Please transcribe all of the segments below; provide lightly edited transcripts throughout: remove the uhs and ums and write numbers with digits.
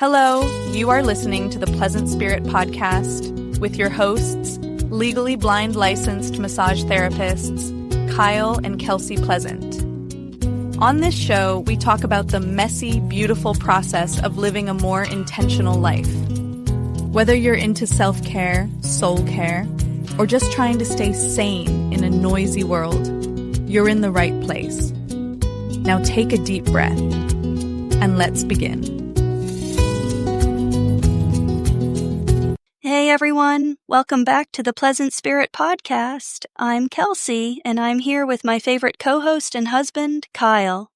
Hello, you are listening to the Pleasant Spirit Podcast with your hosts, legally blind licensed massage therapists, Kyle and Kelsey Pleasant. On this show, we talk about the messy, beautiful process of living a more intentional life. Whether you're into self-care, soul care, or just trying to stay sane in a noisy world, you're in the right place. Now take a deep breath, and let's begin. Hey everyone, welcome back to the Pleasant Spirit Podcast. I'm Kelsey, and I'm here with my favorite co-host and husband, Kyle.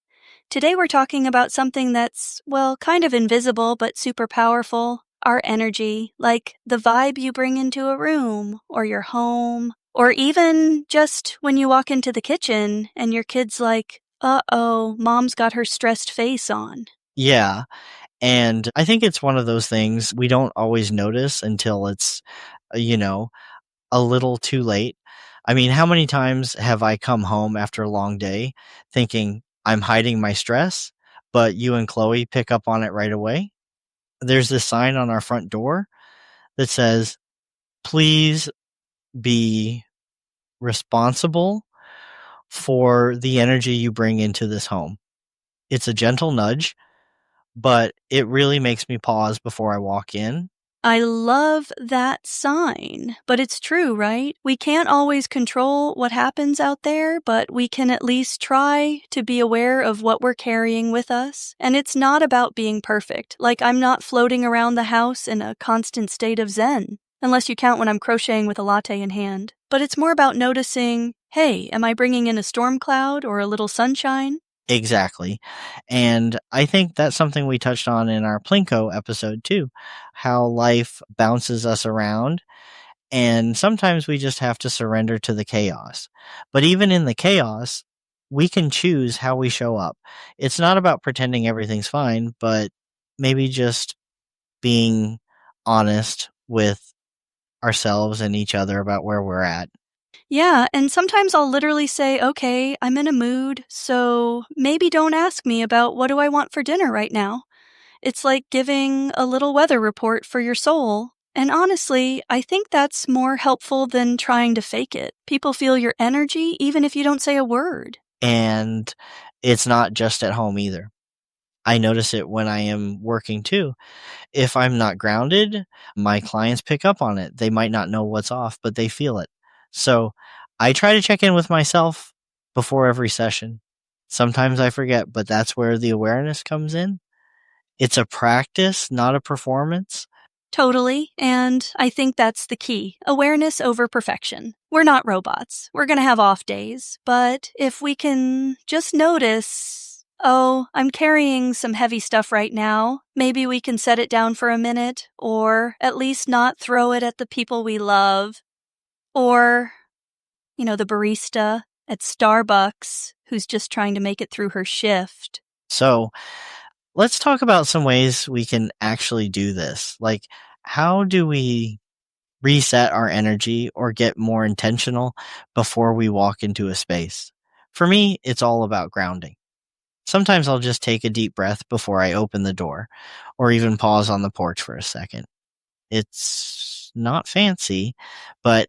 Today we're talking about something that's, kind of invisible but super powerful, our energy, like the vibe you bring into a room, or your home, or even just when you walk into the kitchen and your kid's like, uh-oh, mom's got her stressed face on. Yeah. And I think it's one of those things we don't always notice until it's, a little too late. I mean, how many times have I come home after a long day thinking I'm hiding my stress, but you and Chloe pick up on it right away? There's this sign on our front door that says, please be responsible for the energy you bring into this home. It's a gentle nudge, but it really makes me pause before I walk in. I love that sign, but it's true, right? We can't always control what happens out there, but we can at least try to be aware of what we're carrying with us. And it's not about being perfect. Like, I'm not floating around the house in a constant state of zen, unless you count when I'm crocheting with a latte in hand. But it's more about noticing, hey, am I bringing in a storm cloud or a little sunshine? Exactly. And I think that's something we touched on in our Plinko episode too, how life bounces us around. And sometimes we just have to surrender to the chaos. But even in the chaos, we can choose how we show up. It's not about pretending everything's fine, but maybe just being honest with ourselves and each other about where we're at. Yeah, and sometimes I'll literally say, okay, I'm in a mood, so maybe don't ask me about what do I want for dinner right now. It's like giving a little weather report for your soul. And honestly, I think that's more helpful than trying to fake it. People feel your energy even if you don't say a word. And it's not just at home either. I notice it when I am working too. If I'm not grounded, my clients pick up on it. They might not know what's off, but they feel it. So I try to check in with myself before every session. Sometimes I forget, but that's where the awareness comes in. It's a practice, not a performance. Totally, and I think that's the key. Awareness over perfection. We're not robots. We're going to have off days, but if we can just notice, oh, I'm carrying some heavy stuff right now, maybe we can set it down for a minute, or at least not throw it at the people we love, or, the barista at Starbucks who's just trying to make it through her shift. So let's talk about some ways we can actually do this. Like, how do we reset our energy or get more intentional before we walk into a space? For me, it's all about grounding. Sometimes I'll just take a deep breath before I open the door, or even pause on the porch for a second. It's not fancy, but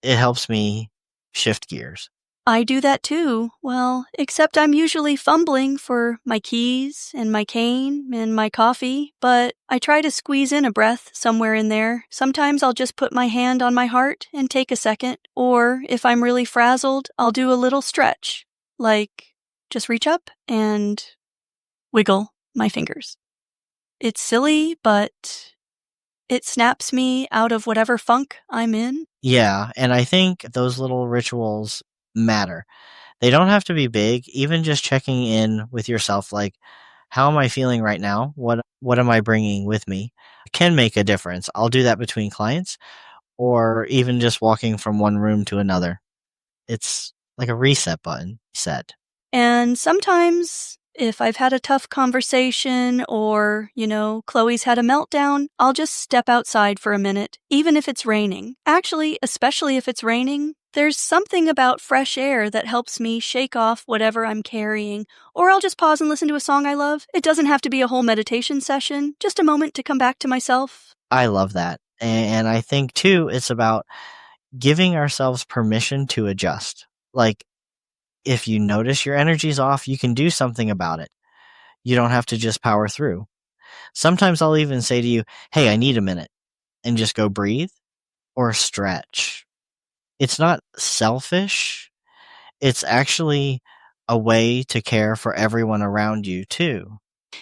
it helps me shift gears. I do that too. Well, except I'm usually fumbling for my keys and my cane and my coffee, but I try to squeeze in a breath somewhere in there. Sometimes I'll just put my hand on my heart and take a second, or if I'm really frazzled, I'll do a little stretch, like just reach up and wiggle my fingers. It's silly, but it snaps me out of whatever funk I'm in. Yeah, and I think those little rituals matter. They don't have to be big. Even just checking in with yourself, like, how am I feeling right now? What am I bringing with me? Can make a difference. I'll do that between clients, or even just walking from one room to another. It's like a reset button set. And sometimes, if I've had a tough conversation or, Chloe's had a meltdown, I'll just step outside for a minute, even if it's raining. Actually, especially if it's raining, There's something about fresh air that helps me shake off whatever I'm carrying, or I'll just pause and listen to a song I love. It doesn't have to be a whole meditation session, just a moment to come back to myself. I love that. And I think, too, it's about giving ourselves permission to adjust. Like, if you notice your energy's off, you can do something about it. You don't have to just power through. Sometimes I'll even say to you, hey, I need a minute, and just go breathe or stretch. It's not selfish. It's actually a way to care for everyone around you, too.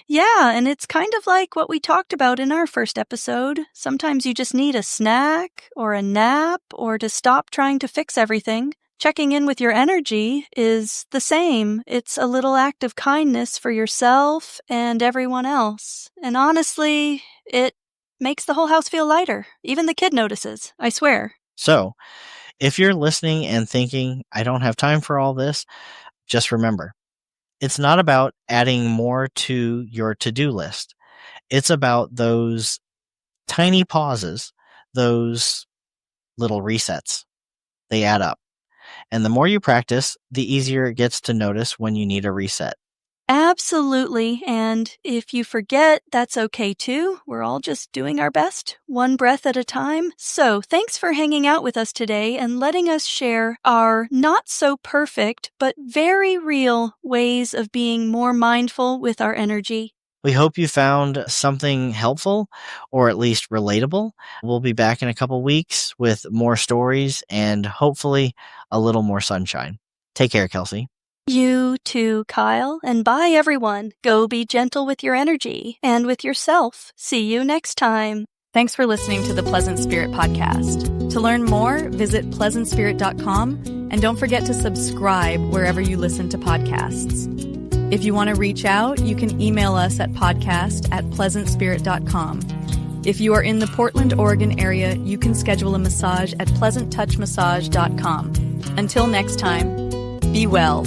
Yeah, and it's kind of like what we talked about in our first episode. Sometimes you just need a snack or a nap or to stop trying to fix everything. Checking in with your energy is the same. It's a little act of kindness for yourself and everyone else. And honestly, it makes the whole house feel lighter. Even the kid notices, I swear. So, if you're listening and thinking, I don't have time for all this, just remember, it's not about adding more to your to-do list. It's about those tiny pauses, those little resets. They add up. And the more you practice, the easier it gets to notice when you need a reset. Absolutely. And if you forget, that's okay too. We're all just doing our best, one breath at a time. So thanks for hanging out with us today and letting us share our not so perfect, but very real ways of being more mindful with our energy. We hope you found something helpful or at least relatable. We'll be back in a couple weeks with more stories and hopefully a little more sunshine. Take care, Kelsey. You too, Kyle, and bye everyone. Go be gentle with your energy and with yourself. See you next time. Thanks for listening to the Pleasant Spirit Podcast. To learn more, visit pleasantspirit.com and don't forget to subscribe wherever you listen to podcasts. If you want to reach out, you can email us at podcast@pleasantspirit.com. If you are in the Portland, Oregon area, you can schedule a massage at pleasanttouchmassage.com. Until next time, be well.